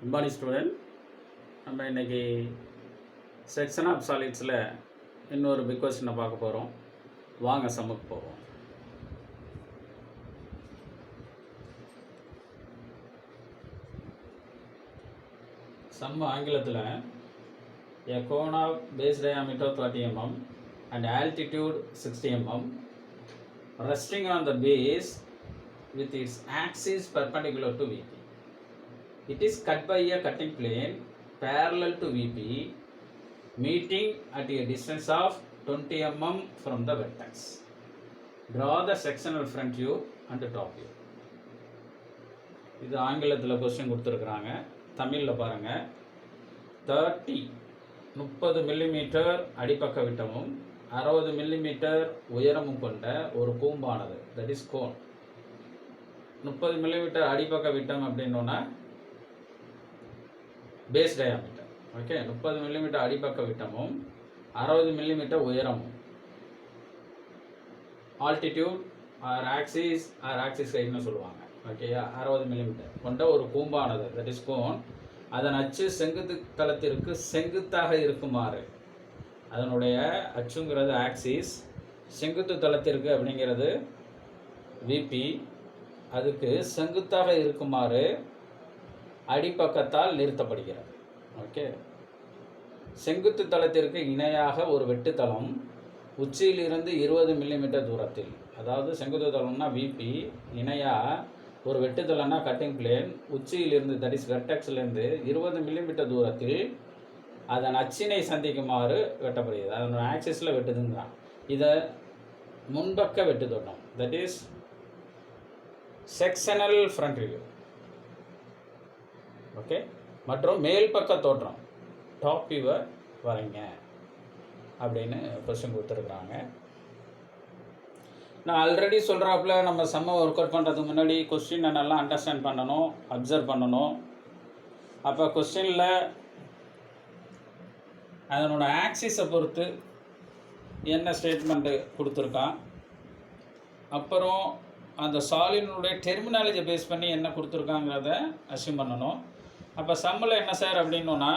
Good morning student. நம்ம இன்னைக்கு section of சாலிட்ஸில் இன்னொரு பிக் கொஸ்டினை பார்க்க போகிறோம். வாங்க சம்முக்கு போவோம். சம் ஆங்கிலத்தில் a cone of base diameter 30 mm and altitude 60 mm resting on the base with its axis perpendicular to VP. It is cut by a cutting plane parallel to VP, meeting at a distance of 20 mm from the vertex. Draw the sectional front view and top view. இது ஆங்கிலத்தில் question கொடுத்துருக்குறாங்க. தமிழில் பாருங்கள். 30 millimetre அடிப்பக்க விட்டமும் 60 millimetre உயரமும் கொண்ட ஒரு கூம்பானது, தட் இஸ் கோன். 30 மில்லிமீட்டர் அடிப்பக்க விட்டம் அப்படின்னோன்னா பேஸ் டயாமீட்டர். ஓகே, 30 மில்லிமீட்டர் அடிப்பக்க விட்டமும் 60 மில்லிமீட்டர் உயரமும். ஆல்டிடியூட் ஆக்சிஸ் ஹைட்னு சொல்லுவாங்க. ஓகேயா, 60 மில்லிமீட்டர் கொண்ட ஒரு கூம்பானது, தட் இஸ் கோன். அதன் அச்சு செங்குத்து தளத்திற்கு செங்குத்தாக இருக்குமாறு, அதனுடைய அச்சுங்கிறது ஆக்சிஸ், செங்குத்து தளத்திற்கு அப்படிங்கிறது விபி, அதுக்கு செங்குத்தாக இருக்குமாறு அடிப்பக்கத்தால் நிறுத்தப்படுகிறது. ஓகே, செங்குத்து தளத்திற்கு இணையாக ஒரு வெட்டுத்தளம் உச்சியிலிருந்து 20 மில்லிமீட்டர் தூரத்தில், அதாவது செங்குத்து தளம்னா விபி, இணையாக ஒரு வெட்டுத்தளம்னா கட்டிங் பிளேன், உச்சியிலிருந்து தட் இஸ் வெர்டெக்ஸ்லேருந்து 20 மில்லிமீட்டர் தூரத்தில் அதன் அச்சினை சந்திக்குமாறு வெட்டப்படுகிறது. அதனோட ஆக்சிஸில் வெட்டுதுங்கிறான். இதை முன்பக்க வெட்டு தோட்டம், that is sectional front view. Okay, மற்றும் மேல் பக்க தோற்றம், டாப் வியூவை வரைங்க அப்படின்னு கொஸ்டின் கொடுத்துருக்குறாங்க. நான் ஆல்ரெடி சொல்கிறாப்புல நம்ம செம்ம ஒர்க் அவுட் பண்ணுறதுக்கு முன்னாடி கொஸ்டினை நல்லா அண்டர்ஸ்டாண்ட் பண்ணணும், அப்சர்வ் பண்ணணும். அப்போ கொஸ்டினில் அதனோட ஆக்சிஸை பொறுத்து என்ன ஸ்டேட்மெண்ட்டு கொடுத்துருக்கான், அப்புறம் அந்த சாலினுடைய டெர்மினாலஜி பேஸ் பண்ணி என்ன கொடுத்துருக்காங்கிறத அசியூம் பண்ணணும். அப்போ சம்மில் என்ன சார் அப்படின்னோன்னா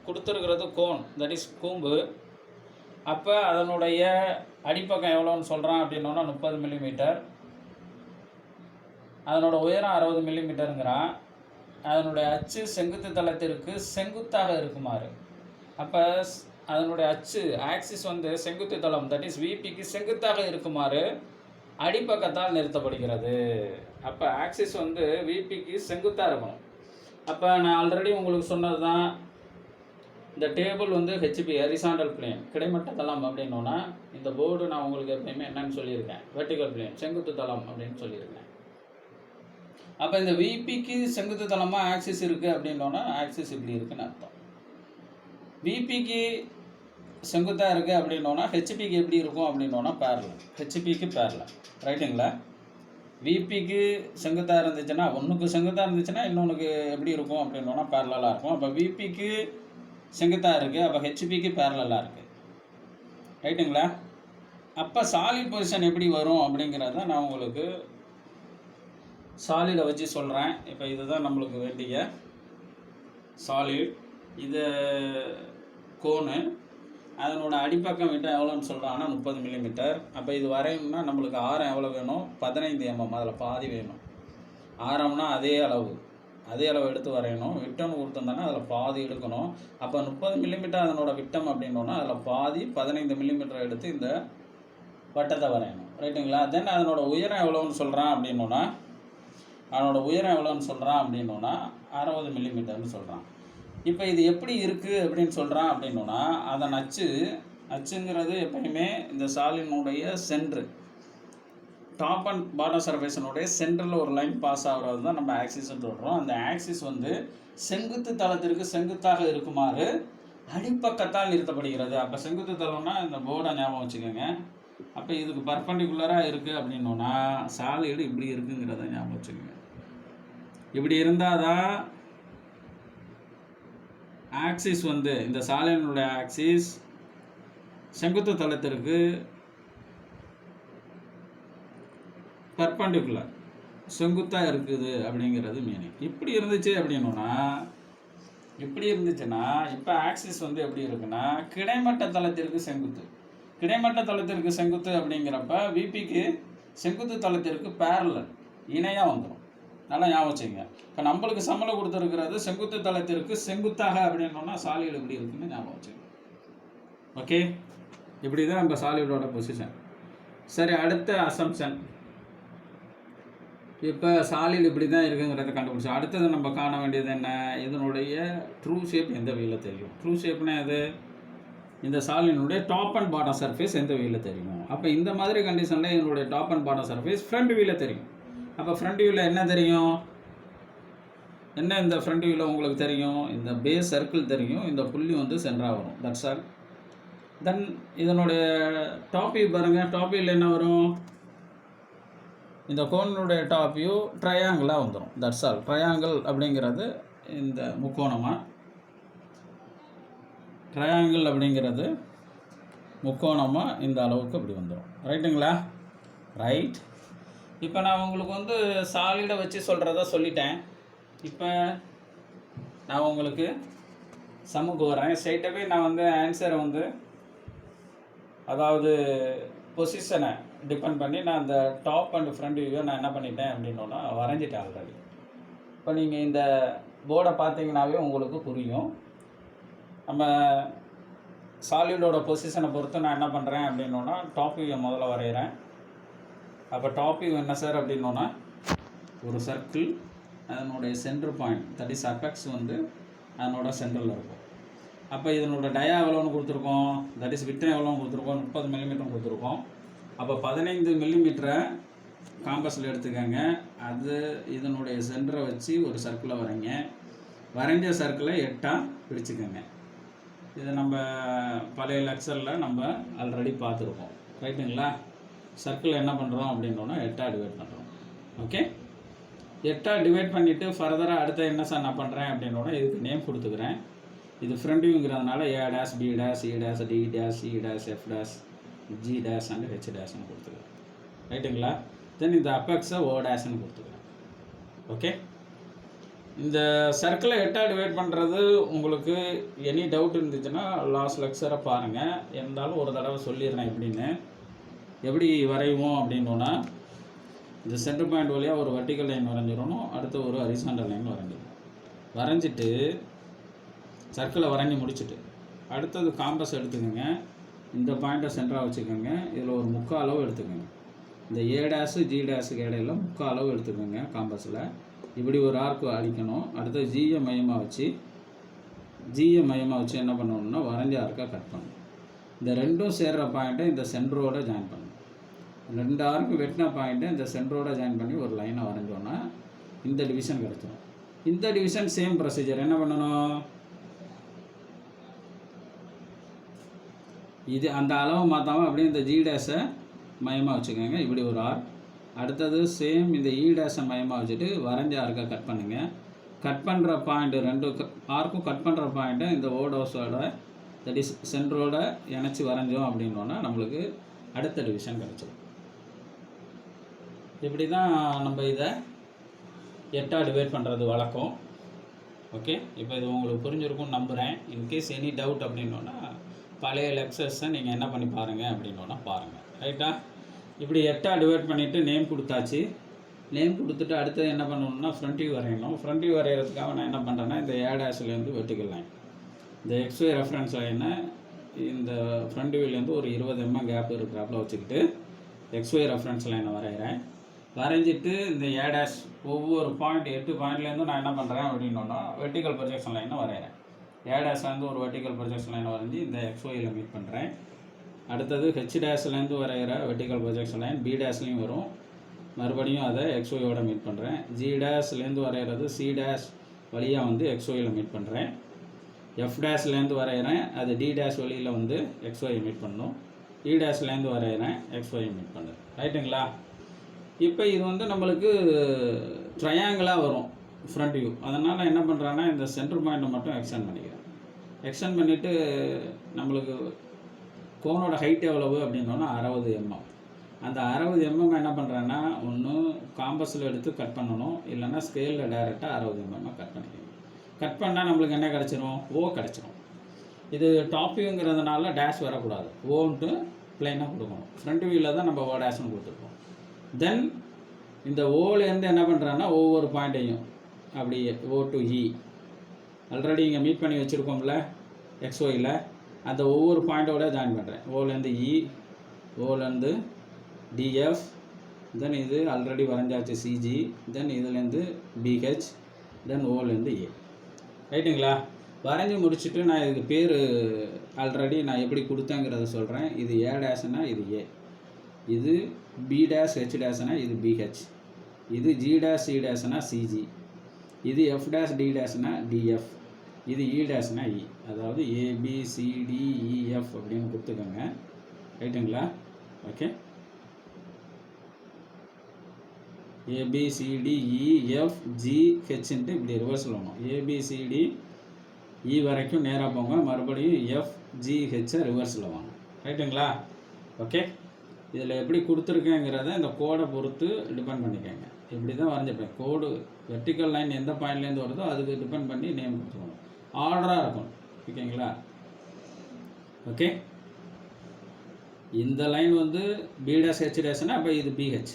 கொடுத்துருக்கிறது கோன், தட் இஸ் கூம்பு. அப்போ அதனுடைய அடிப்பக்கம் எவ்வளோன்னு சொல்கிறான் அப்படின்னோன்னா 30 மில்லிமீட்டர், அதனோட உயரம் 60 மில்லிமீட்டருங்கிறான். அதனுடைய அச்சு செங்குத்து தளத்திற்கு செங்குத்தாக இருக்குமாறு, அப்போ அதனுடைய அச்சு ஆக்சிஸ் வந்து செங்குத்து தளம், தட் இஸ் விபிக்கு செங்குத்தாக இருக்குமாறு அடிப்பக்கத்தால் நிறுத்தப்படுகிறது. அப்போ ஆக்சிஸ் வந்து விபிக்கு செங்குத்தாக இருக்கணும். அப்போ நான் ஆல்ரெடி உங்களுக்கு சொன்னது தான், இந்த டேபிள் வந்து ஹெச்பி ஹரிசாண்டல் பிளேன் கிடைமட்ட தளம் அப்படின்னோன்னா, இந்த போர்டு நான் உங்களுக்கு எப்பயுமே என்னன்னு சொல்லியிருக்கேன், வெர்டிகல் பிளேன் செங்குத்து தளம் அப்படின்னு சொல்லியிருக்கேன். அப்போ இந்த விபிக்கு செங்குத்து தளமாக ஆக்சிஸ் இருக்குது அப்படின்னோன்னா ஆக்சிஸ் இப்படி இருக்குன்னு அர்த்தம். விபிக்கு செங்குத்தாக இருக்குது அப்படின்னோன்னா ஹெச்பிக்கு எப்படி இருக்கும் அப்படின்னோன்னா பேரலல், ஹெச்பிக்கு பேரலல், ரைட்டுங்களா? விபிக்கு செங்குத்தாக இருந்துச்சுன்னா, ஒன்றுக்கு செங்குத்தாக இருந்துச்சுன்னா இன்னொன்றுக்கு எப்படி இருக்கும் அப்படின்னோன்னா பேரலாக இருக்கும். அப்போ விபிக்கு செங்குத்தாக இருக்குது, அப்போ ஹெச்பிக்கு பேரலாக இருக்குது, ரைட்டுங்களா? அப்போ சாலிட் பொசிஷன் எப்படி வரும் அப்படிங்கிறத நான் உங்களுக்கு சாலிடை வச்சு சொல்கிறேன். இப்போ இதுதான் நம்மளுக்கு வேண்டிய சாலிட், இது கோனு. அதனோட அடிப்பக்கம் விட்டு எவ்வளோன்னு சொல்கிறாங்கன்னா 30 மில்லிமீட்டர். அப்போ இது வரையணும்னா நம்மளுக்கு ஆரம் எவ்வளோ வேணும், 15 mm, அதில் பாதி வேணும். ஆரம்னா அதே அளவு எடுத்து வரையணும். விட்டம்னு கொடுத்துருந்தானா அதில் பாதி எடுக்கணும். அப்போ 30 மில்லிமீட்டர் அதனோட விட்டம் அப்படின்னோன்னா அதில் பாதி 15 மில்லிமீட்டர் எடுத்து இந்த வட்டத்தை வரையணும், ரைட்டுங்களா? தென் அதனோட உயரம் எவ்வளோன்னு சொல்கிறான் அப்படின்னோன்னா 60 மில்லிமீட்டர்னு சொல்கிறான். இப்போ இது எப்படி இருக்குது அப்படின்னு சொல்கிறான் அப்படின்னோன்னா, அதன் அச்சுங்கிறது எப்பயுமே இந்த சாலினுடைய சென்ட்ரு, டாப் அண்ட் பாட்டம் சர்ஃபேஸினுடைய சென்டரில் ஒரு லைன் பாஸ் ஆகிறது தான் நம்ம ஆக்சிஸ்ன்னு சொல்கிறோம். அந்த ஆக்சிஸ் வந்து செங்குத்து தளத்திற்கு செங்குத்தாக இருக்குமாறு அடிப்பக்கத்தால் நிறுத்தப்படுகிறது. அப்போ செங்குத்து தளம்னா இந்த போர்டை ஞாபகம் வச்சுக்கோங்க. அப்போ இதுக்கு பர்பண்டிகுலராக இருக்குது அப்படின்னோன்னா சாலிடு இப்படி இருக்குங்கிறத ஞாபகம் வச்சுக்கோங்க. இப்படி இருந்தால் தான் ஆக்சிஸ் வந்து இந்த சாலினுடைய ஆக்சிஸ் செங்குத்து தளத்திற்கு பர்பண்டிகுலர், செங்குத்தாக இருக்குது அப்படிங்கிறது மீனிங். இப்படி இருந்துச்சுன்னா இப்போ ஆக்சிஸ் வந்து எப்படி இருக்குன்னா கிடைமட்ட தளத்திற்கு செங்குத்து. கிடைமட்ட தளத்திற்கு செங்குத்து அப்படிங்கிறப்ப விபிக்கு செங்குத்து தளத்திற்கு பேரலல் இணையாக வந்துடும். நல்லா ஞாபகம் வச்சுங்க. இப்போ நம்மளுக்கு சம்பளம் கொடுத்துருக்கிறது செங்குத்து தளத்திற்கு செங்குத்தாக அப்படின்னோன்னா சாலிட் எப்படி இருக்குன்னு ஞாபகம் வச்சுங்க. ஓகே, இப்படி தான் நம்ம சாலிடோட பொசிஷன். சரி, அடுத்த அசம்ஷன். இப்போ சாலிட் இப்படி தான் இருக்குங்கிறத கண்டுபிடிச்சோம். அடுத்தது நம்ம காண வேண்டியது என்ன? இதனுடைய ட்ரூ ஷேப் எந்த வியில் தெரியும்? ட்ரூ ஷேப்னா எது? இந்த சாலினுடைய டாப் அண்ட் பாட்டம் சர்ஃபேஸ் எந்த வியில் தெரியும்? அப்போ இந்த மாதிரி கண்டிஷனில் இதனுடைய top and bottom surface front வியில் தெரியும். அப்போ ஃப்ரண்ட் வியூவில் என்ன தெரியும்? என்ன இந்த ஃப்ரண்ட் வியூவில் உங்களுக்கு தெரியும்? இந்த பேஸ் சர்க்கிள் தெரியும், இந்த புள்ளி வந்து சென்டராக வரும். That's all. தென் இதனுடைய டாப் வியூ பாருங்கள். டாப் வியூவில் என்ன வரும்? இந்த கோனுடைய டாப் வியூ ட்ரையாங்கிளாக வந்துடும். That's all. ட்ரையாங்கிள் அப்படிங்கிறது இந்த முக்கோணமாக, ட்ரையாங்கிள் அப்படிங்கிறது முக்கோணமாக இந்த அளவுக்கு அப்படி வந்துடும். ரைட்டுங்களா? ரைட். இப்போ நான் உங்களுக்கு வந்து சாலிடை வச்சு சொல்கிறத சொல்லிட்டேன். இப்போ நான் உங்களுக்கு சம்முக்கு வரேன். ஸ்ட்ரைட்டாகவே நான் வந்து ஆன்சரை வந்து அதாவது பொசிஷனை டிபெண்ட் பண்ணி நான் அந்த டாப் அண்ட் ஃப்ரண்ட் வியூவை நான் என்ன பண்ணிட்டேன் அப்படின்னா வரைஞ்சிட்டேன் ஆல்ரெடி. இப்போ நீங்கள் இந்த போர்டை பார்த்தீங்கன்னாவே உங்களுக்கு புரியும். நம்ம சாலிடோட பொசிஷனை பொறுத்து நான் என்ன பண்ணுறேன் அப்படின்னா டாப் வியூவை முதல்ல வரைகிறேன். அப்போ டாப் வியூ என்ன சார் அப்படின்னா ஒரு சர்க்கிள், அதனுடைய centre point that is apex வந்து அதனோட சென்டரில் இருக்கும். அப்போ இதனோட டயா எவ்வளோன்னு கொடுத்துருக்கோம், தட் இஸ் விட்டம் எவ்வளோன்னு கொடுத்துருக்கோம், 30 மில்லிமீட்டர் கொடுத்துருக்கோம். அப்போ 15 மில்லிமீட்டரை காம்பஸில் எடுத்துக்கோங்க. அது இதனுடைய சென்டரை வச்சு ஒரு சர்க்கிளை வரைங்க. வரைஞ்ச சர்க்கிளை 8ஆக பிரிச்சுக்கோங்க. இதை நம்ம பழைய லெக்சரில் நம்ம ஆல்ரெடி பார்த்துருக்கோம். ரைட்டுங்களா? சர்க்கிள் என்ன பண்ணுறோம் அப்படின்னா 8ஆக டிவைட் பண்ணுறோம். ஓகே, 8ஆக டிவைட் பண்ணிவிட்டு ஃபர்தராக அடுத்த என்ன சார் நான் பண்ணுறேன் அப்படின்னா இதுக்கு நேம் கொடுத்துக்கிறேன். இது ஃப்ரண்ட் வியூங்கிறதுனால A dash, B dash, C dash, D dash, E dash, F dash, G dash and H டேஷ்னு கொடுத்துக்கிறேன். ரைட்டுங்களா? தென் இந்த அப்பெக்ஸை O டேஷ்னு கொடுத்துக்கிறேன். ஓகே, இந்த சர்க்கிளை 8ஆக டிவைட் பண்ணுறது உங்களுக்கு எனி டவுட் இருந்துச்சுன்னா லாஸ்ட் லெக்சரை பாருங்கள். இருந்தாலும் ஒரு தடவை சொல்லிடுறேன் எப்படின்னு. எப்படி வரைவோம் அப்படின்னா இந்த சென்டர் பாயிண்ட் வழியாக ஒரு வெர்டிக்கல் லைன் வரைஞ்சிடணும். அடுத்து ஒரு ஹரிசாண்டல் லைன் வரைஞ்சிடணும். வரைஞ்சிட்டு சர்க்கிளை வரைஞ்சி முடிச்சுட்டு அடுத்தது காம்பஸ் எடுத்துக்கோங்க. இந்த பாயிண்ட்டை சென்டராக வச்சுக்கோங்க. இதில் ஒரு 3/4 அளவு எடுத்துக்கோங்க. இந்த A டேஷு G டேஷுக்கு இடையில 3/4 அளவு எடுத்துக்கோங்க காம்பஸில். இப்படி ஒரு ஆர்க்கு அடிக்கணும். அடுத்து ஜியை மையமாக வச்சு என்ன பண்ணணும்னா வரைஞ்ச ஆர்க்கை கட் பண்ணணும். இந்த ரெண்டும் சேர்கிற பாயிண்ட்டை இந்த சென்டரோட ஜாயின் பண்ணணும். 2 ஆர்க்கு வெட்டின பாயிண்ட்டை இந்த சென்டரோட ஜாயின் பண்ணி ஒரு லைனை வரைஞ்சோன்னா இந்த டிவிஷன் கிடச்சிடும். இந்த டிவிஷன் சேம் ப்ரொசீஜர். என்ன பண்ணணும்? இது அந்த அளவு மாற்றாமல் அப்படியே இந்த G டேஷை மையமாக வச்சுக்கோங்க. இப்படி ஒரு ஆர். அடுத்தது சேம் இந்த E டேஷை மையமாக வச்சுட்டு வரைஞ்ச ஆர்க்கை கட் பண்ணுங்கள். கட் பண்ணுற பாயிண்ட்டு 2 ஆர்க்கும் கட் பண்ணுற பாயிண்ட்டை இந்த O டேஷோட தட் இஸ் சென்டரோட இணைச்சி வரைஞ்சோம் அப்படின்னா நம்மளுக்கு அடுத்த டிவிஷன் கிடச்சிடும். இப்படி தான் நம்ம இதை 8ஆக டிவைட் பண்ணுறது வழக்கம். ஓகே, இப்போ இது உங்களுக்கு புரிஞ்சிருக்கும்னு நம்புகிறேன். இன்கேஸ் எனி டவுட் அப்படின்னா பழைய லெக்சர்ஸை நீங்கள் என்ன பண்ணி பாருங்கள் அப்படின்னா பாருங்கள். ரைட்டா? இப்படி 8ஆக டிவைட் பண்ணிவிட்டு நேம் கொடுத்தாச்சு. நேம் கொடுத்துட்டு அடுத்தது என்ன பண்ணணும்னா ஃப்ரண்ட் வியூ வரையணும். ஃப்ரண்ட் வியூ வரைகிறதுக்காக நான் என்ன பண்ணுறேன்னா இந்த A டேஷ்லேருந்து வெர்டிக்கல் லைன், இந்த XY ரெஃபரன்ஸ் லைனை இந்த ஃப்ரண்ட் வியூலேருந்து ஒரு 20 mm கேப் இருக்கிறாப்புல வச்சுக்கிட்டு XY ரெஃபரன்ஸ் லைனை வரைகிறேன். வரைஞ்சிட்டு இந்த A டேஷ் ஒவ்வொரு பாயிண்ட் 8 பாயிண்ட்லேருந்து நான் என்ன பண்ணுறேன் அப்படின்னா வெர்டிக்கல் ப்ரொஜெக்ஷன் லைனை வரைகிறேன். A டேஷ்லேருந்து ஒரு வெர்டிக்கல் ப்ரொஜெக்ஷன் லைனை வரைஞ்சி இந்த XYயில் மீட் பண்ணுறேன். அடுத்தது H டேஷ்லேருந்து வரைகிற வெர்டிக்கல் ப்ரொஜெக்ஷன் லைன் B டேஷ்லேயும் வரும். மறுபடியும் அதை XYயோட மீட் பண்ணுறேன். G டேஷ்லேருந்து வரைகிறது C டேஷ் வழியாக வந்து XYயில் மீட் பண்ணுறேன். F டேஷ்லேருந்து வரைகிறேன், அது D டேஷ் வழியில் வந்து XYயை மீட் பண்ணணும். E டேஷ்லேருந்து வரைகிறேன், XYயை மீட் பண்ணுறேன். ரைட்டுங்களா? இப்போ இது வந்து நம்மளுக்கு ட்ரையாங்கிளாக வரும் ஃப்ரண்ட் வியூ. அதனால் என்ன பண்ணுறாங்கன்னா இந்த சென்டர் பாயிண்ட்டை மட்டும் எக்ஸ்டெண்ட் பண்ணிக்கிறேன். எக்ஸ்டெண்ட் பண்ணிவிட்டு நம்மளுக்கு கோனோட ஹைட் எவ்வளவு அப்படின்னா 60 mm. அந்த 60 mm என்ன பண்ணுறேன்னா, ஒன்று காம்பஸில் எடுத்து கட் பண்ணணும், இல்லைன்னா ஸ்கேலில் டைரெக்டாக 60 mm கட் பண்ணிக்கணும். கட் பண்ணால் நம்மளுக்கு என்ன கிடச்சிரும்? ஓ கிடச்சிரும். இது டாப் வியூங்கிறதுனால டேஷ் வரக்கூடாது, ஓன்ட்டு ப்ளைனாக கொடுக்கணும். ஃப்ரண்ட் வியூவில் தான் நம்ம ஓ டேஷ்னு கொடுத்துருக்கோம். தென் இந்த ஓலேருந்து என்ன பண்ணுறேன்னா, ஒவ்வொரு பாயிண்ட்டையும் அப்படியே ஓ டு இ ஆல்ரெடி இங்கே மீட் பண்ணி வச்சுருக்கோம்ல XYயில், அந்த ஒவ்வொரு பாயிண்ட்டோட ஜாயின் பண்ணுறேன். ஓலேருந்து இ, ஓலேருந்து DF, தென் இது ஆல்ரெடி வரைஞ்சாச்சு CG, தென் இதுலேருந்து BH, தென் ஓலேருந்து A. ரைட்டுங்களா? வரைஞ்சி முடிச்சுட்டு நான் இதுக்கு பேர் ஆல்ரெடி நான் எப்படி கொடுத்தேங்கிறத சொல்கிறேன். இது A டேஷ்னா இது A, இது B டேஷ் H டேஷ்னா இது BH, இது G டேஷ் C டேஷ்னா CG, இது F டேஷ் D டேஷ்னா DF, இது E டேஷ்னா E. அதாவது ABCDEF அப்படின்னு கொடுத்துக்கோங்க. ரைட்டுங்களா? ஓகே, ABCDEFGH இப்படி ரிவர்ஸ் சொல்லணும். ABCDE வரைக்கும் நேராக போங்க, மறுபடியும் FGH ரிவர்ஸில் வாங்க. ரைட்டுங்களா? ஓகே, இதில் எப்படி கொடுத்துருக்கேங்கிறத இந்த கோடை பொறுத்து டிபெண்ட் பண்ணிக்கோங்க. இப்படி தான் வரைஞ்சிப்பேன். கோடு வெர்டிக்கல் லைன் எந்த பாயிண்ட்லேருந்து வருதோ அதுக்கு டிபெண்ட் பண்ணி நேம் கொடுத்துக்கணும். ஆர்டராக இருக்கும். ஓகேங்களா? ஓகே, இந்த லைன் வந்து B டேஷ் H டேஷ்னா அப்போ இது BH,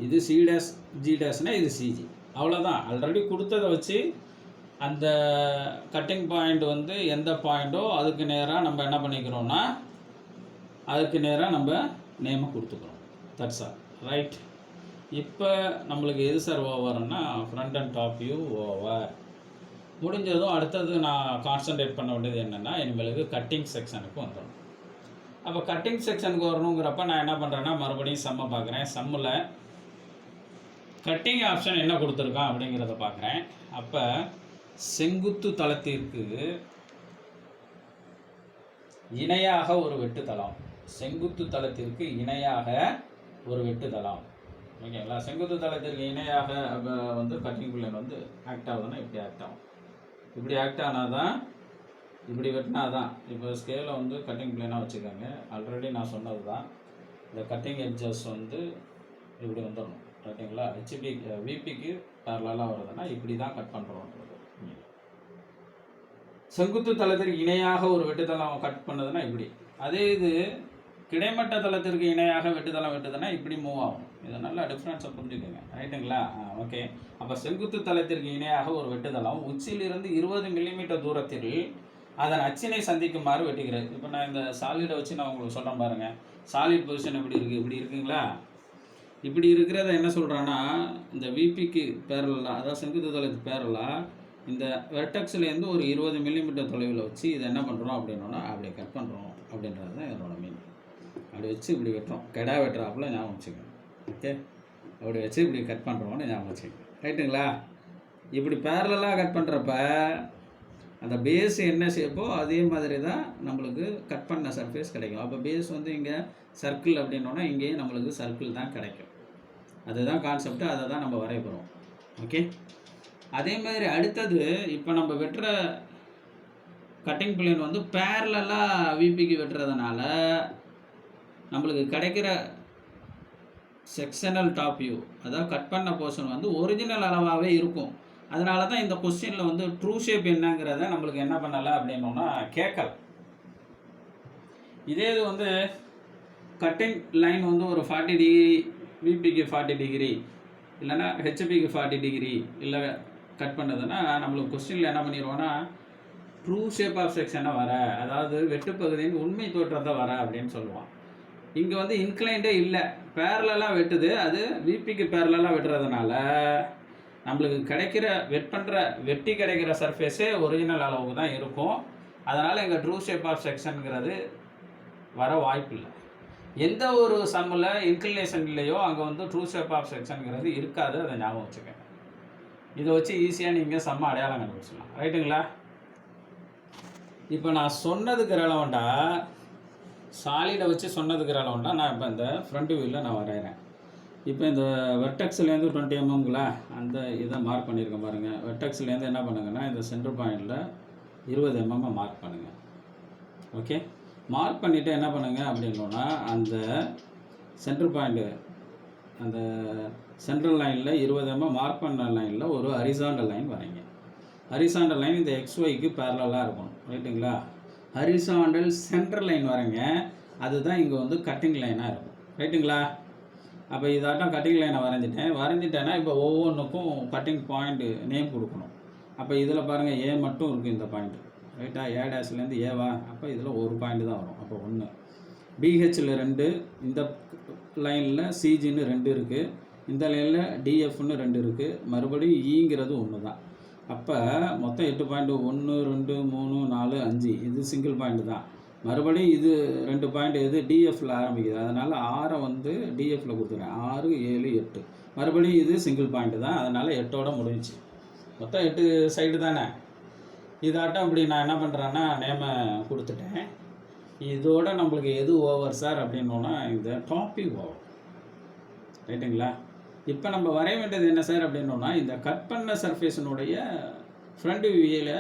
இது C டேஷ் G டேஷ்னா இது CG. அவ்வளோதான். ஆல்ரெடி கொடுத்ததை வச்சு அந்த கட்டிங் பாயிண்ட் வந்து எந்த பாயிண்ட்டோ அதுக்கு நேராக நம்ம என்ன பண்ணிக்கிறோம்னா, அதுக்கு நேராக நம்ம நேமை கொடுத்துக்கிறோம். That's all. ரைட். இப்போ நம்மளுக்கு எது சார் ஓவர்னா, front and top view over முடிஞ்சதும் அடுத்தது நான் கான்சன்ட்ரேட் பண்ண வேண்டியது என்னென்னா, இனிமேலுக்கு கட்டிங் செக்ஷனுக்கு வந்துடணும். அப்போ கட்டிங் செக்ஷனுக்கு வரணுங்கிறப்ப நான் என்ன பண்ணுறேன்னா, மறுபடியும் சம்மை பார்க்குறேன். சம்மில் கட்டிங் ஆப்ஷன் என்ன கொடுத்துருக்கான் அப்படிங்கிறத பார்க்குறேன். அப்போ செங்குத்து தளத்திற்கு இணையாக ஒரு வெட்டுத்தளம், செங்குத்து தளத்திற்கு இணையாக ஒரு வெட்டுத்தளம். ஓகேங்களா? செங்குத்து தளத்திற்கு இணையாக வந்து கட்டிங் பிளேன் வந்து ஆக்ட் ஆகுதுன்னா இப்படி ஆக்ட் ஆகும். இப்படி ஆக்ட் ஆனால் தான், இப்படி வெட்டினா தான். இப்போ ஸ்கேலை வந்து கட்டிங் பிளேனாக வச்சுக்கோங்க. ஆல்ரெடி நான் சொன்னது தான். இந்த கட்டிங் எட்ஜஸ் வந்து இப்படி வந்துடணும். ரைட்டுங்களா? VPக்கு பேரலாக வருதுன்னா இப்படி தான் கட் பண்ணுறோன்றது. செங்குத்து தளத்திற்கு இணையாக ஒரு வெட்டுத்தளம் கட் பண்ணதுன்னா இப்படி. அதே இது கிடைமட்ட தளத்திற்கு இணையாக வெட்டுத்தளம் வெட்டுதுன்னா இப்படி மூவ் ஆகும். இதை நல்லா டிஃப்ரென்ஸை புரிஞ்சுக்கோங்க. ரைட்டுங்களா? ஓகே. அப்போ செங்குத்து தளத்திற்கு இணையாக ஒரு வெட்டுத்தளம் உச்சியிலிருந்து 20 மில்லிமீட்டர் தூரத்தில் அதன் அச்சினை சந்திக்குமாறு வெட்டுகிறது. இப்போ நான் இந்த சாலிடை வச்சு நான் உங்களுக்கு சொல்கிறேன் பாருங்கள். சாலிட் பொசிஷன் எப்படி இருக்குது? இப்படி இருக்குங்களா? இப்படி இருக்கிறத என்ன சொல்கிறேன்னா, இந்த VPக்கு பேரலாக, அதாவது செங்குத்து தளத்துக்கு பேரலாக இந்த வெர்டெக்ஸ்லேருந்து ஒரு 20 மில்லிமீட்டர் தொலைவில் வச்சு இதை என்ன பண்ணுறோம் அப்படின்னா அப்படியே கட் பண்ணுறோம் அப்படின்றது தான் என்னோட மீன். அப்படி வச்சு இப்படி வெட்டுறோம். கெடா வெட்டுறாப்புல ஞாபகம் வச்சுக்கோங்க. ஓகே, அப்படி வச்சு இப்படி கட் பண்ணுறோன்னு ஞாபகம் வச்சுக்கோங்க. ரைட்டுங்களா? இப்படி பேரலாக கட் பண்ணுறப்ப அந்த பேஸ் என்ன ஷேப்போ அதே மாதிரி தான் நம்மளுக்கு கட் பண்ண சர்ஃபேஸ் கிடைக்கும். அப்போ பேஸ் வந்து இங்கே சர்க்கிள் அப்படின்னோன்னா இங்கேயும் நம்மளுக்கு சர்க்கிள் தான் கிடைக்கும். அதுதான் கான்செப்ட். அதை தான் நம்ம வரைய போகிறோம். ஓகே, அதே மாதிரி அடுத்தது இப்போ நம்ம வெட்டுற கட்டிங் பிளேன் வந்து பேரலாக VPக்கு வெட்டுறதுனால நம்மளுக்கு கிடைக்கிற செக்ஷனல் டாப் வியூ, அதாவது கட் பண்ண போர்ஷன் வந்து ஒரிஜினல் அளவாகவே இருக்கும். அதனால தான் இந்த கொஸ்டினில் வந்து ட்ரூ ஷேப் என்னங்கிறத நம்மளுக்கு என்ன பண்ணலை அப்படின்னோன்னா கேட்கல. இதே இது வந்து கட்டிங் லைன் வந்து ஒரு 40 டிகிரி, VPக்கு 40 டிகிரி, இல்லைன்னா HPக்கு 40 டிகிரி இல்லை கட் பண்ணதுன்னா நம்மளுக்கு கொஸ்டினில் என்ன பண்ணிடுவோன்னா ட்ரூ ஷேப் ஆஃப் செக்ஷனை வர, அதாவது வெட்டுப்பகுதியின் உண்மை தோற்றத்தை வர அப்படின்னு சொல்லுவான். இங்கே வந்து இன்க்ளைண்டே இல்லை, பேரலாக வெட்டுது. அது VPக்கு பேரலாக வெட்டுறதுனால நம்மளுக்கு கிடைக்கிற வெட்டி கிடைக்கிற சர்ஃபேஸே ஒரிஜினல் அளவுக்கு தான் இருக்கும். அதனால் இங்கே ட்ரூ ஷேப் ஆஃப் செக்ஷனுங்கிறது வர வாய்ப்பு இல்லை. எந்த ஒரு சம்மில் இன்க்ளினேஷன் இல்லையோ அங்கே வந்து ட்ரூ ஷேப் ஆஃப் செக்ஷனுங்கிறது இருக்காது. அதை ஞாபகம் வச்சுக்கோங்க. இதை வச்சு ஈஸியாக நீங்கள் சம்ம அடையாளம் கண்டுபிடிச்சிடலாம். ரைட்டுங்களா? இப்போ நான் சொன்னதுக்கு ரெலவெண்ட்டாக, சாலிடை வச்சு சொன்னதுக்கு ரெலவெண்ட்டாக நான் இப்போ இந்த ஃப்ரண்ட் வியூவில் நான் வரைகிறேன். இப்போ இந்த வெர்டெக்ஸ்லேருந்து 20 mmங்களா அந்த இதை மார்க் பண்ணியிருக்கேன் பாருங்கள். வெர்டெக்ஸ்லேருந்து என்ன பண்ணுங்கன்னா இந்த சென்டர் பாயிண்டில் 20 mm மார்க் பண்ணுங்கள். ஓகே, மார்க் பண்ணிவிட்டு என்ன பண்ணுங்கள் அப்படின்னா அந்த சென்டர் பாயிண்ட்டு அந்த சென்ட்ரல் லைனில் 20 mm மார்க் பண்ண லைனில் ஒரு ஹரிசாண்டல் லைன் வரைங்க. ஹரிசாண்டல் லைன் இந்த XYக்கு பேரலாக இருக்கணும். ரைட்டுங்களா? ஹரிசாண்டல் சென்டர் லைன் வரைங்க. அதுதான் இங்கே வந்து கட்டிங் லைனாக இருக்கும். ரைட்டுங்களா? அப்போ இதாட்டம் கட்டிங் லைனை வரைஞ்சிட்டேன்னா இப்போ ஒவ்வொன்றுக்கும் கட்டிங் பாயிண்ட் நேம் கொடுக்கணும். அப்போ இதில் பாருங்கள் ஏ மட்டும் இருக்குது இந்த பாயிண்ட். ரைட்டா? ஏ டேஷ்லேருந்து ஏவா? அப்போ இதில் ஒரு பாயிண்ட் தான் வரும். அப்போ 1. பிஹெச்சில் 2, இந்த லைனில் சிஜின்னு 2 இருக்குது, இந்த லைனில் டிஎஃப்னு 2 இருக்குது, மறுபடியும் ஈங்கிறது 1 தான். அப்போ மொத்தம் 8 பாயிண்ட். 1 2 3 4 5 இது சிங்கிள் பாயிண்ட் தான். மறுபடியும் இது 2 பாயிண்ட் எது டிஎஃப்பில் ஆரம்பிக்குது, அதனால் 6 வந்து டிஎஃப்பில் கொடுத்துருக்கேன். 6 7 8 மறுபடியும் இது சிங்கிள் பாயிண்ட் தான், அதனால் 8ஓட முடிஞ்சிச்சு. மொத்தம் 8 சைடு தானே. இதாட்டம் இப்படி நான் என்ன பண்ணுறேன்னா நேமை கொடுத்துட்டேன். இதோட நம்மளுக்கு எது ஓவர் சார் அப்படின்னோன்னா இந்த டாப்பிக் ஓவர். ரைட்டுங்களா? இப்போ நம்ம வரைய வேண்டியது என்ன சார் அப்படின்னோன்னா இந்த கட் பண்ண சர்ஃபேஸினுடைய ஃப்ரண்ட் வியூவில்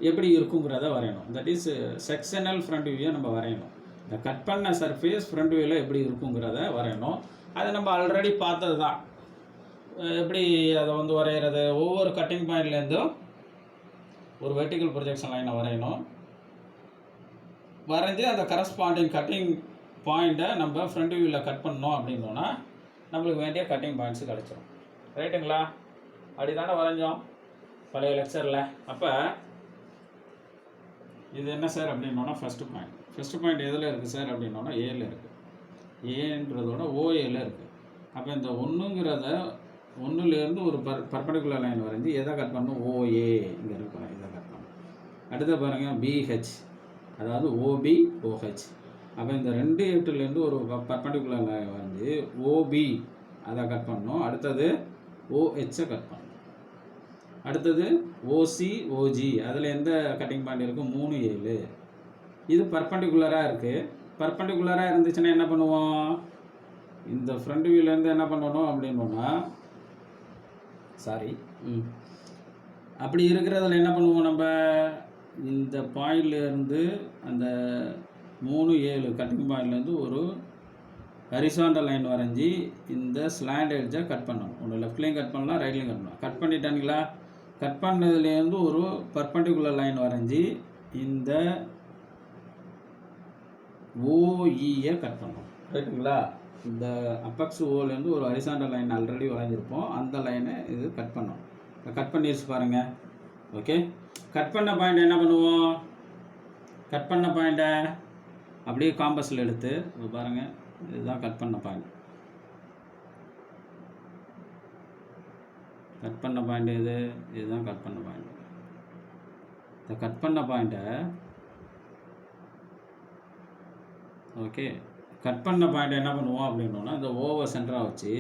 எப்படி இருக்குங்கிறத வரையணும். தட் இஸ் செக்ஷனல் ஃப்ரண்ட் வியூவை நம்ம வரையணும். இந்த கட் பண்ண சர்ஃபேஸ் ஃப்ரண்ட் வியூவில் எப்படி இருக்குங்கிறத வரையணும். அதை நம்ம ஆல்ரெடி பார்த்தது தான். எப்படி அதை வந்து வரைகிறது, ஒவ்வொரு கட்டிங் பாயிண்ட்லேருந்தும் ஒரு வெர்டிக்கல் ப்ரொஜெக்ஷன் லைனை வரையணும். வரைஞ்சி அந்த கரஸ்பாண்டிங் கட்டிங் பாயிண்ட்டை நம்ம ஃப்ரண்ட் வியூவில் கட் பண்ணோம் அப்படின்னோன்னா நம்மளுக்கு வேண்டிய கட்டிங் பாயிண்ட்ஸு கிடச்சிரும். ரைட்டுங்களா? அப்படி தானே வரைஞ்சோம் பழைய லெக்சரில். அப்போ இது என்ன சார் அப்படின்னோன்னா ஃபஸ்ட்டு பாயிண்ட் எதில் இருக்குது சார் அப்படின்னோன்னா ஏல இருக்குது. ஏன்றதோட ஓஏல இருக்குது. அப்போ இந்த 1ங்கிறத 1லேருந்து ஒரு பர்பண்டிகுலர் லைன் வரைஞ்சி எதை கட் பண்ணணும், ஓஏ இங்கே இருக்கிறோம், இதை கட் பண்ணணும். அடுத்த பாருங்கள் பிஹெச், அதாவது ஓபி ஓஹெச். அப்போ இந்த 2 8லேருந்து ஒரு பர்பண்டிகுலர் லைன் வரைஞ்சி ஓபி அதை கட் பண்ணணும். அடுத்தது ஓஹெச்சை கட் பண்ணணும். அடுத்தது ஓசி ஓஜி, அதில் எந்த கட்டிங் பாயிண்ட் இருக்கும், 3 7. இது பர்பண்டிகுலராக இருக்குது. பர்பண்டிகுலராக இருந்துச்சுன்னா என்ன பண்ணுவோம், இந்த ஃப்ரண்ட் வியூலேருந்து என்ன பண்ணணும் அப்படின்னோன்னா அப்படி இருக்கிறதுல என்ன பண்ணுவோம், நம்ம இந்த பாயிண்ட்லேருந்து அந்த 3 7 கட்டிங் பாயிண்ட்லேருந்து ஒரு ஹரிசாண்டல் லைன் வரைஞ்சி இந்த ஸ்லாண்ட் எட்ஜை கட் பண்ணணும். ஒன்று லெஃப்ட்லேயும் கட் பண்ணலாம், ரைட்லேயும் கட் பண்ணலாம். கட் பண்ணிட்டானுங்களா? கட் பண்ணதுலேருந்து ஒரு பர்பண்டிகுலர் லைன் வரைஞ்சி இந்த ஓஇயை கட் பண்ணணும். ரைட்டுங்களா? இந்த அப்பக்ஸ் ஓலேருந்து ஒரு ஹரிசாண்டல் லைன் ஆல்ரெடி வரைஞ்சிருப்போம், அந்த லைனை இது கட் பண்ணோம். கட் பண்ணிடுச்சு பாருங்கள். ஓகே, கட் பண்ண பாயிண்ட் என்ன பண்ணுவோம், கட் பண்ண பாயிண்ட்டை அப்படியே காம்பஸில் எடுத்து பாருங்கள், இதுதான் கட் பண்ண பாயிண்ட். கட் பண்ண பாயிண்ட் இதுதான் கட் பண்ண பாயிண்ட். இந்த கட் பண்ண பாயிண்ட்டை ஓகே, கட் பண்ண பாயிண்ட் என்ன பண்ணுவோம் அப்படின்னோன்னா இந்த ஓவை சென்டராக வச்சு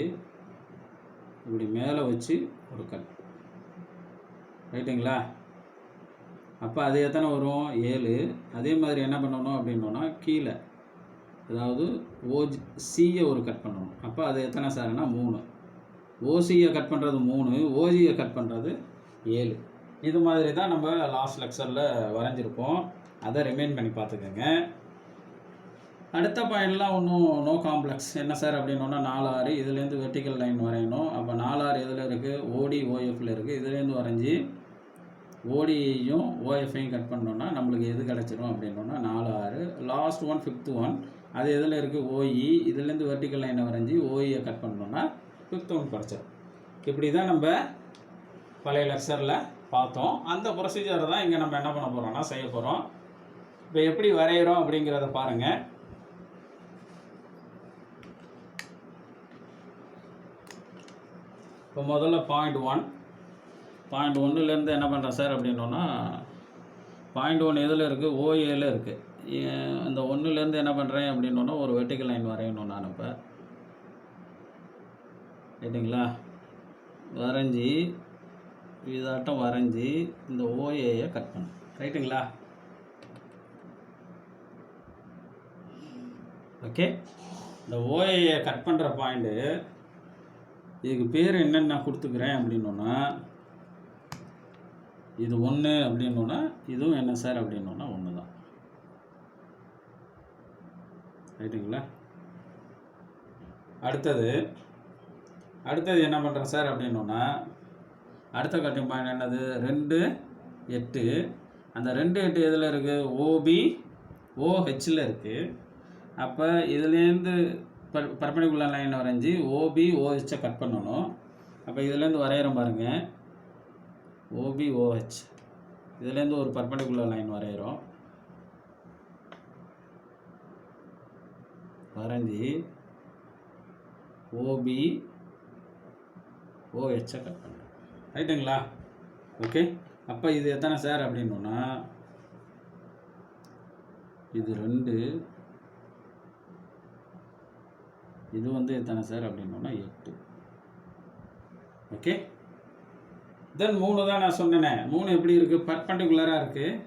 இப்படி மேலே வச்சு ஒரு கட். ரைட்டுங்களா? அப்போ அது எத்தனை வரும், 7. அதே மாதிரி என்ன பண்ணணும் அப்படின்னோன்னா கீழே, அதாவது ஓசியை ஒரு கட் பண்ணணும். அப்போ அது எத்தனை சார்னா 3. ஓசியை கட் பண்ணுறது 3, ஓஜியை கட் பண்ணுறது 7. இது மாதிரி தான் நம்ம லாஸ்ட் லெக்சரில் வரைஞ்சிருப்போம். அதை ரிமைண்ட் பண்ணி பார்த்துக்கோங்க. அடுத்த பாயிண்ட்லாம் ஒன்றும் நோ காம்ப்ளெக்ஸ். என்ன சார் அப்படின்னோன்னா 4 6 இதுலேருந்து வெர்டிக்கல் லைன் வரையணும். அப்போ 4 6 எதில் இருக்குது, ஓடி ஓஎஃப்பில் இருக்குது. இதுலேருந்து வரைஞ்சி ஓடியையும் ஓஎஃப்ஐயும் கட் பண்ணோன்னா நம்மளுக்கு எது கிடச்சிரும் அப்படின்னோன்னா 4 6. லாஸ்ட் ஒன் 5th ஒன் அது எதில் இருக்குது, ஓஇ. இதுலேருந்து வெர்டிக்கல் லைனை வரைஞ்சி ஓஇயை கட் பண்ணோன்னா 5th ஒன் கிடச்சிரும். இப்படி தான் நம்ம பழைய லெக்சரில் பார்த்தோம். அந்த ப்ரொசீஜர் தான் இங்கே நம்ம என்ன பண்ண போகிறோம்னா செய்ய போகிறோம். இப்போ எப்படி வரைகிறோம் அப்படிங்கிறத பாருங்கள். இப்போ முதல்ல பாயிண்ட் 1லேருந்து என்ன பண்ணுறேன் சார் அப்படின்னோன்னா பாயிண்ட் 1 எதில் இருக்குது, ஓஏல இருக்குது. அந்த 1லேருந்து என்ன பண்ணுறேன் அப்படின்னோன்னா ஒரு வெர்டிக்கல் லைன் வரையணும். நான் இப்போ ரைட்டுங்களா, வரைஞ்சி இதாட்டம் வரைஞ்சி இந்த ஓஏயை கட் பண்ணு. ரைட்டுங்களா? ஓகே, இந்த ஓஏயை கட் பண்ணுற பாயிண்ட்டு இதுக்கு பேர் என்னென்னு நான் கொடுத்துக்கிறேன் அப்படின்னோன்னா இது 1 அப்படின்னோன்னா இதுவும் என்ன சார் அப்படின்னோன்னா 1 தான். ரைட்டுங்களா? அடுத்தது என்ன பண்ணுறேன் சார் அப்படின்னோன்னா, அடுத்த கட்டிங் பாயிண்ட் என்னது, 2 8. அந்த 2 8 எதில் இருக்குது, ஓபி ஓஹெச்சில் இருக்குது. அப்போ இதுலேருந்து பர்பெண்டிகுலர் லைன் வரைஞ்சி ஓபி ஓஹெச்சை கட் பண்ணணும். அப்போ இதுலேருந்து வரைகிறோம் பாருங்கள், ஓபி ஓஹெச், இதுலேருந்து ஒரு பர்பெண்டிகுலர் லைன் வரைகிறோம். வரைஞ்சி ஓபி ஓஹெச்சை கட் பண்ணுறோம். ரைட்டுங்களா? ஓகே. அப்போ இது எத்தனை சார் அப்படின்னோன்னா, இது 2, இது வந்து எத்தனை சார் அப்படின்னோன்னா 8. ஓகே. தென் 3 தான் நான் சொன்னேனே, 3 எப்படி இருக்குது, பர்பெண்டிகுலராக இருக்குது.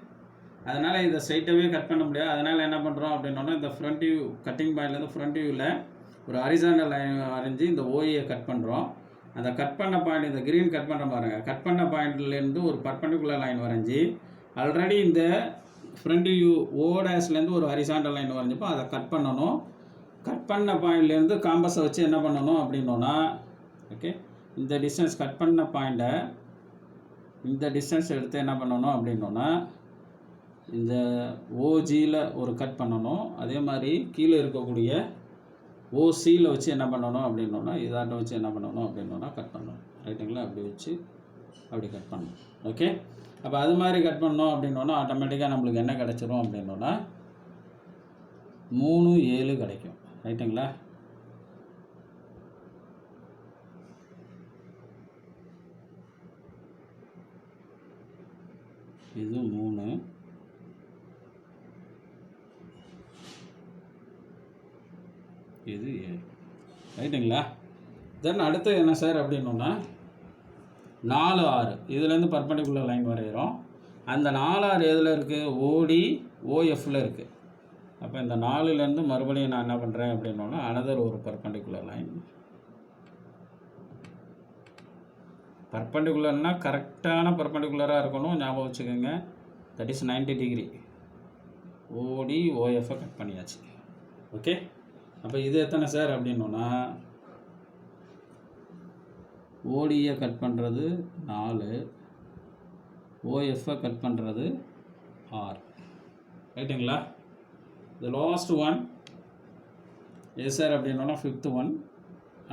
அதனால் இதை ஸ்ட்ரைட்டாகவே கட் பண்ண முடியாது. அதனால் என்ன பண்ணுறோம் அப்படின்னோன்னா, இந்த ஃப்ரண்ட் வியூ கட்டிங் பாயிண்ட்லேருந்து ஃப்ரண்ட் வியூவில் ஒரு ஹரிசாண்டல் லைன் வரைஞ்சி இந்த ஓயை கட் பண்ணுறோம். அந்த கட் பண்ண பாயிண்ட், இந்த க்ரீன் கட் பண்ணுற பாருங்க, கட் பண்ண பாயிண்ட்லேருந்து ஒரு பர்பெண்டிகுலர் லைன் வரைஞ்சி ஆல்ரெடி இந்த ஃப்ரண்ட் வியூ ஓடேஸ்லேருந்து ஒரு ஹரிசாண்டல் லைன் வரைஞ்சிப்போ அதை கட் பண்ணணும். கட் பண்ண பாயிண்ட்லேருந்து காம்பஸை வச்சு என்ன பண்ணணும் அப்படின்னோன்னா, ஓகே, இந்த டிஸ்டன்ஸ் கட் பண்ண பாயிண்ட்டை இந்த டிஸ்டன்ஸ் எடுத்து என்ன பண்ணணும் அப்படின்னோன்னா, இந்த ஓஜியில் ஒரு கட் பண்ணணும். அதே மாதிரி கீழே இருக்கக்கூடிய ஓசியில் வச்சு என்ன பண்ணணும் அப்படின்னோன்னா, இதாட்ட வச்சு என்ன பண்ணணும் அப்படின்னோன்னா கட் பண்ணணும். ரைட்டுங்களா? அப்படி வச்சு அப்படி கட் பண்ணணும். ஓகே. அப்போ அது மாதிரி கட் பண்ணோம் அப்படின்னோன்னா ஆட்டோமேட்டிக்காக நம்மளுக்கு என்ன கிடச்சிரும் அப்படின்னோன்னா 3 7 கிடைக்கும். ரைட்டுங்களா? இது 3, இது 7. ரைட்டுங்களா? தென் அடுத்து என்ன சார் அப்படின்னோன்னா 4 6 இதுலேருந்து பர்பெண்டிகுலர் லைன் வரைகிறோம். அந்த 4 6 எதில் இருக்குது, ஓடி ஓஎஃப்பில் இருக்குது. அப்போ இந்த 4லேருந்து மறுபடியும் நான் என்ன பண்ணுறேன் அப்படின்னோன்னா அனதர் ஒரு பர்பெண்டிகுலர் லைன். பர்பெண்டிகுலர்னால் கரெக்டான பர்பெண்டிகுலராக இருக்கணும், ஞாபகம் வச்சுக்கோங்க. That is 90 degree. ஓடி ஓஎஃப்பை கட் பண்ணியாச்சு. ஓகே. அப்போ இது எத்தனை சார் அப்படின்னோன்னா, ஓடியை கட் பண்ணுறது 4, ஓஎஃப்பை கட் பண்ணுறது 6. ரைட்டுங்களா? த லாஸ்ட் ஒன் எது சார் அப்படின்னோன்னா 5th ஒன்.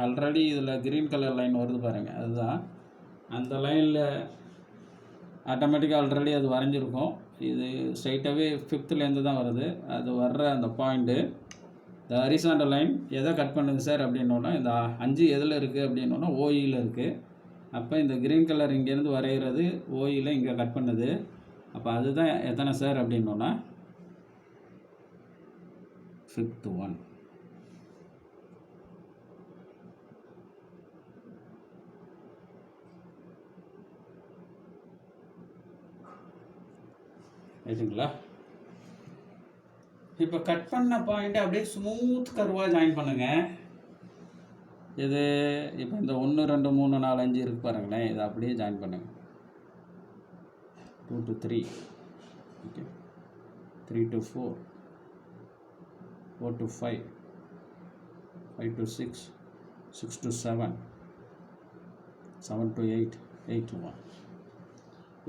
ஆல்ரெடி இதில் க்ரீன் கலர் லைன் வருது பாருங்கள், அதுதான் அந்த லைனில் ஆட்டோமேட்டிக்காக ஆல்ரெடி அது வரைஞ்சிருக்கும். இது ஸ்ட்ரைட்டாகவே 5th தான் வருது. அது வர்ற அந்த பாயிண்ட்டு இந்த ஹரிசாண்டல் லைன் எதை கட் பண்ணுது சார் அப்படின்னோன்னா, இந்த 5 எதில் இருக்குது அப்படின்னோன்னா ஓஇயில் இருக்குது. அப்போ இந்த க்ரீன் கலர் இங்கேருந்து வரைகிறது ஓஇயில் இங்கே கட் பண்ணுது. அப்போ அதுதான் எத்தனை சார் அப்படின்னோன்னா 5th ஒன். ரைட்டுங்களா? இப்போ கட் பண்ண பாயிண்ட்டை அப்படியே ஸ்மூத் கர்வாக ஜாயின் பண்ணுங்கள். இது இப்போ இந்த 1 2 3 4 5 இருக்கு பாருங்களேன், இதை அப்படியே ஜாயின் பண்ணுங்கள். 2 to 3, okay, 3 to 4, 4 to 5, 5 to 6, 6 to 7, 7 to 8, 8 to 1.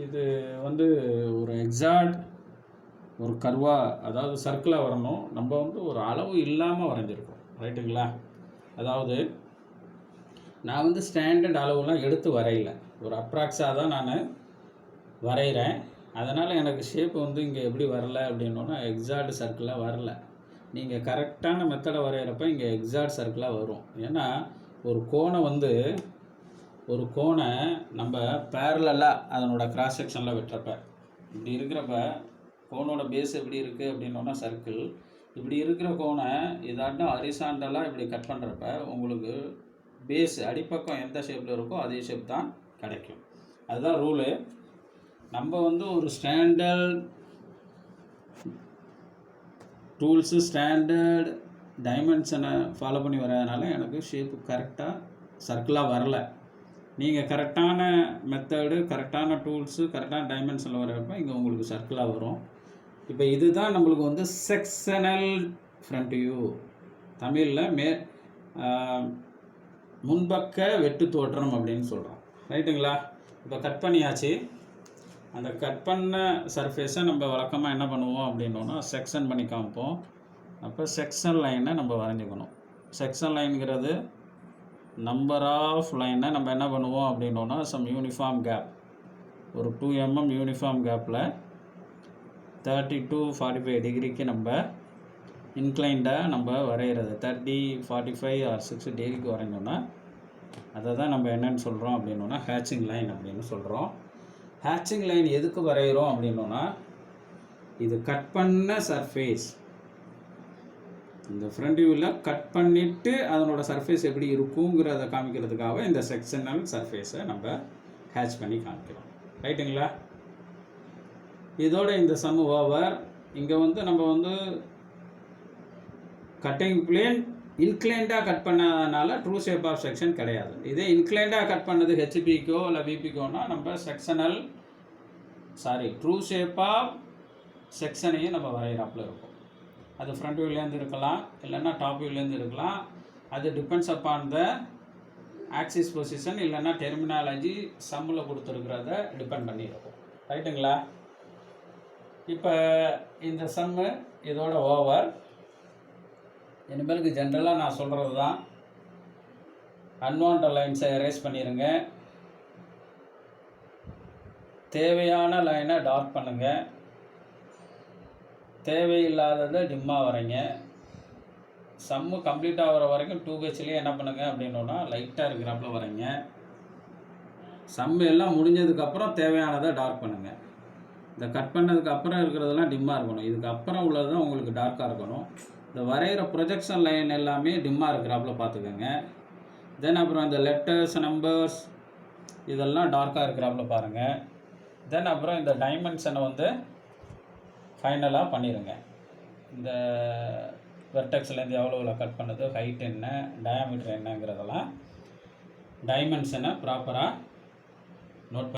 இது வந்து ஒரு எக்ஸாக்ட் ஒரு கர்வாக, அதாவது சர்க்கிளாக வரணும். நம்ம வந்து ஒரு அளவு இல்லாமல் வரைஞ்சிருக்கோம். ரைட்டுங்களா? அதாவது நான் வந்து ஸ்டாண்டர்ட் அளவுலாம் எடுத்து வரையல, ஒரு அப்ராக்ஸாக தான் நான் வரைகிறேன். அதனால் எனக்கு ஷேப் வந்து இங்கே எப்படி வரல அப்படின்னோன்னா எக்ஸாக்ட் சர்க்கிளாக வரல. நீங்கள் கரெக்டான மெத்தடை வரைகிறப்ப இங்கே எக்ஸாக்ட் சர்க்கிளாக வரும். ஏன்னா ஒரு கோணை வந்து ஒரு கோணை நம்ம பேரலாக அதனோட கிராஸ் செக்ஷனில் வெட்டுறப்ப இப்படி இருக்கிறப்ப கோனோட பேஸ் எப்படி இருக்குது அப்படின்னோன்னா சர்க்கிள், இப்படி இருக்கிற கோணை இதாட்டம் ஹரிசாண்டலாக இப்படி கட் பண்ணுறப்ப உங்களுக்கு பேஸ் அடிப்பக்கம் எந்த ஷேப்பில் இருக்கோ அதே ஷேப் தான் கிடைக்கும். அதுதான் ரூலு. நம்ம வந்து ஒரு ஸ்டாண்டர்ட் டூல்ஸு ஸ்டாண்டர்ட் டைமென்ஷனை ஃபாலோ பண்ணி வரதுனால எனக்கு ஷேப்பு கரெக்டாக சர்க்கிளாக வரலை. நீங்கள் கரெக்டான மெத்தடு, கரெக்டான டூல்ஸு, கரெக்டான டைமென்ஷனில் வரப்போ இங்கே உங்களுக்கு சர்க்கிளாக வரும். இப்போ இதுதான் நம்மளுக்கு வந்து செக்ஷனல் ஃப்ரண்ட் வியூ. தமிழில் முன்பக்க வெட்டு தோற்றம் அப்படின்னு சொல்கிறோம். ரைட்டுங்களா? இப்போ கட் பண்ணியாச்சு. அந்த கட் பண்ண சர்ஃபேஸை நம்ம வழக்கமாக என்ன பண்ணுவோம் அப்படின்னோன்னா செக்ஷன் பண்ணி காமிப்போம். அப்போ செக்ஷன் லைனை நம்ம வரைஞ்சிக்கணும். செக்ஷன் லைனுங்கிறது நம்பர் ஆஃப் லைனை நம்ம என்ன பண்ணுவோம் அப்படின்னோன்னா சம் யூனிஃபார்ம் கேப், ஒரு 2 mm யூனிஃபார்ம் கேப்பில் 30 to 45 டிகிரிக்கு நம்ம இன்க்ளைண்டாக நம்ம வரைகிறது. 30, 45 or 60 டிகிரிக்கு வரைஞ்சோன்னா அதை தான் நம்ம என்னென்னு சொல்கிறோம் அப்படின்னோன்னா ஹேட்சிங் லைன் அப்படின்னு சொல்கிறோம். ஹேட்சிங் லைன் எதுக்கு வரைகிறோம் அப்படின்னோன்னா இது கட் பண்ண சர்ஃபேஸ், இந்த ஃப்ரண்ட் வியூவில் கட் பண்ணிவிட்டு அதனோட சர்ஃபேஸ் எப்படி இருக்குங்கிறத காமிக்கிறதுக்காக இந்த செக்ஷனல் சர்ஃபேஸை நம்ம ஹேட்ச் பண்ணி காமிக்கிறோம். ரைட்டுங்களா? இதோட இந்த சம் ஓவர். இங்கே நம்ம கட்டிங் பிளேன் இன்க்ளைண்டாக கட் பண்ணதுனால ட்ரூ ஷேப் ஆஃப் செக்ஷன் கிடையாது. இதே இன்க்ளைண்டாக கட் பண்ணது ஹெச்பிக்கோ இல்லை விபிக்கோனா நம்ம ட்ரூ ஷேப் ஆஃப் செக்ஷனையும் நம்ம வரைகிறாப்புல இருக்கும். அது ஃப்ரண்ட் வியூலேருந்து இருக்கலாம், இல்லைன்னா டாப் வியூலேருந்து இருக்கலாம். அது depends upon the axis position, இல்லைன்னா டெர்மினாலஜி சம்மில் கொடுத்துருக்கிறத டிபெண்ட் பண்ணி இருக்கும். ரைட்டுங்களா? இப்போ இந்த சம்மு இதோட ஓவர். இனிமேலுக்கு ஜென்ரலாக நான் சொல்கிறது தான், அன்வான்ட் லைன்ஸை எரேஸ் பண்ணிடுங்க, தேவையான லைனை டார்க் பண்ணுங்கள், தேவையில்லாததை டிம்மாக வரைங்க. சம்மு கம்ப்ளீட் ஆகிற வரைக்கும் 2Hலேயே என்ன பண்ணுங்கள் அப்படின்னோன்னா லைட்டாக இருக்கிறாப்புல வரைங்க. சம்மு எல்லாம் முடிஞ்சதுக்கப்புறம் தேவையானதை டார்க் பண்ணுங்கள். இந்த கட் பண்ணதுக்கு அப்புறம் இருக்கிறதெல்லாம் டிம்மாக இருக்கணும், இதுக்கு அப்புறம் உள்ளது தான் உங்களுக்கு டார்க்காக இருக்கணும். இந்த வரைகிற ப்ரொஜெக்ஷன் லைன் எல்லாமே டிம்மாக இருக்கிறாப்புல பார்த்துக்கோங்க. தென் அப்புறம் இந்த லெட்டர்ஸ், நம்பர்ஸ் இதெல்லாம் டார்க்காக இருக்கிறாப்புல பாருங்கள். தென் அப்புறம் இந்த டைமென்ஷனை ஃபைனலாக பண்ணிடுங்க. இந்த வெர்டெக்ஸ்லேருந்து எவ்வளோ கட் பண்ணது, ஹைட் என்ன, டயாமீட்டர் என்னங்கிறதெல்லாம் டைமென்ஷனை ப்ராப்பராக நோட்